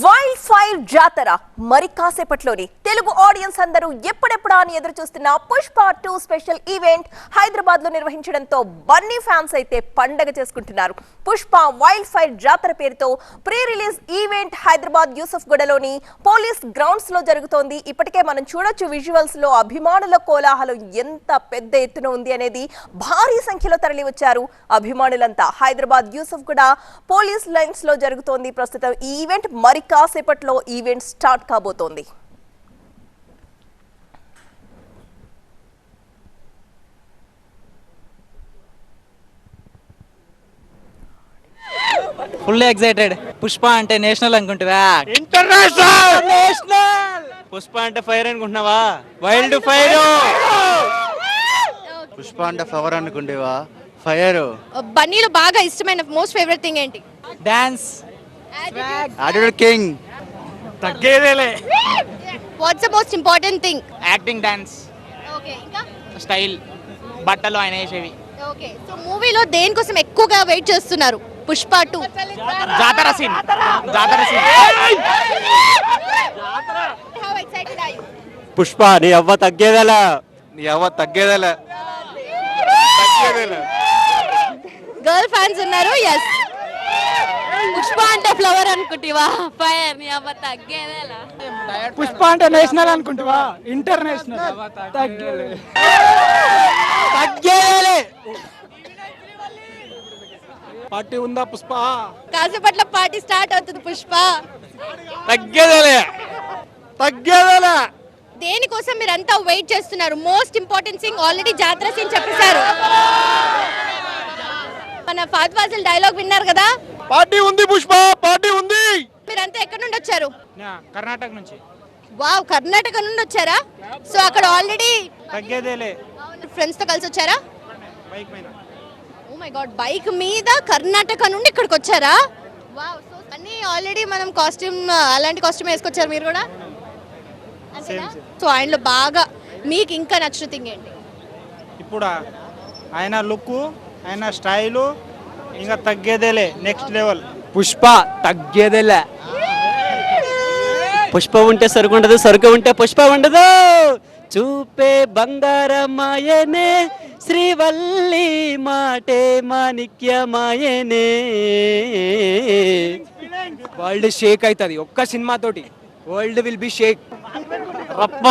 Wild fire జాతర మరి కాసేపట్లోని Telugu audience అందరూ ఎప్పుడెప్పుడా అని ఎదురు చూస్తున్న పుష్ప 2 స్పెషల్ ఈవెంట్ హైదరాబాద్ లో నిర్వహించడంతో బన్నీ ఫ్యాన్స్ అయితే పండగ చేసుకుంటున్నారు. పుష్ప వైల్డ్ ఫైర్ జాతర పేరుతో ప్రీ రిలీజ్ ఈవెంట్ హైదరాబాద్ యూసఫ్ గూడలోని పోలీస్ గ్రౌండ్స్ లో జరుగుతోంది. ఇప్పటికే మనం చూడొచ్చు విజువల్స్ లో అభిమానుల కోలాహలం ఎంత పెద్ద ఎత్తున ఉంది అనేది. భారీ సంఖ్యలో తరలి వచ్చారు అభిమానులంతా. హైదరాబాద్ యూసఫ్ గూడ పోలీస్ లైన్స్ లో జరుగుతోంది ప్రస్తుతం ఈ ఈవెంట్. మరి కాసేపట్లో ఈవెంట్ స్టార్ట్ కాబోతోంది. Full excited. పుష్ప అంటే నేషనల్ అనుకుంటువా? ఇంటర్నేషనల్. పుష్ప అంటే ఫైర్ అనుకుంటున్నావా? Wild fire. పుష్ప అంటే ఫ్లవర్ అనుకుంటేవా? ఫైర్. బన్నీలో బాగా ఇష్టమైన మోస్ట్ ఫేవరెట్ థింగ్ ఏంటి? డాన్స్. Attitude king. తగ్గేదేలే. What's the most important thing? Acting, dance, okay, ఇంకా స్టైల్, బట్టలు ఆయన వేసేవి. ఓకే, సో మూవీలో దేనికోసం ఎక్కువగా వెయిట్ చేస్తున్నారు? పుష్ప 2 జాతర scene. How excited are you? Pushpa నీ అవ్వ తగ్గేదేలే. గర్ల్ ఫ్యాన్స్ ఉన్నారు. yes. పుష్ప అంటే ఫ్లవర్ అనుకుంటివా? ఫైర్ నీ అవ్వ తగ్గేదేలా. పుష్ప అంటే నేషనల్ అనుకుంటువా? ఇంటర్నేషనల్. తగ్గేదేలే. పార్టీ ఉందా పుష్ప? కాసేపట్ల పార్టీ స్టార్ట్ అవుతుంది. పుష్ప తగ్గేదేలే. దేనికోసం మీరంతా వెయిట్ చేస్తున్నారు? మోస్ట్ ఇంపార్టెంట్ థింగ్ ఆల్రెడీ జాతర సీన్ చెప్పేశారు. మన ఫాద్ ఫాజిల్ డైలాగ్ విన్నారు కదా? పార్టీ ఉంది పుష్ప, పార్టీ ఉంది. మీరంతా ఎక్కడి నుండి వచ్చారు? కర్ణాటక నుంచి. వావ్, కర్ణాటక నుండి వచ్చారా? సో అక్కడ ఆల్రెడీ తగ్గేదేలే. ఫ్రెండ్స్ తో కలిసి వచ్చారా? బైక్ పైన. ఓ మై గాడ్, బైక్ మీద కర్ణాటక నుండి ఇక్కడికి వచ్చారా? వావ్, సో అన్ని ఆల్రెడీ మనం కాస్ట్యూమ్, అలాంటి కాస్ట్యూమ్ వేసుకొచ్చారు మీరు కూడా? అంతేనా? సో ఆయనలో బాగా మీకు ఇంకా నచ్చిన థింగ్ ఏంటి? ఇప్పుడు ఆయన లుక్, ఆయన స్టైలు ఇంకా తగ్గేదేలే. Next level. పుష్ప తగ్గేదేలే. పుష్ప ఉంటే సరుకు ఉండదు, సరుకు ఉంటే పుష్ప ఉండదు. చూపే బంగారమాయనే, శ్రీవల్లి మాటే మాణిక్యమాయనే. వరల్డ్ షేక్ అవుతుంది ఒక్క సినిమా తోటి. World will be shake. రప్ప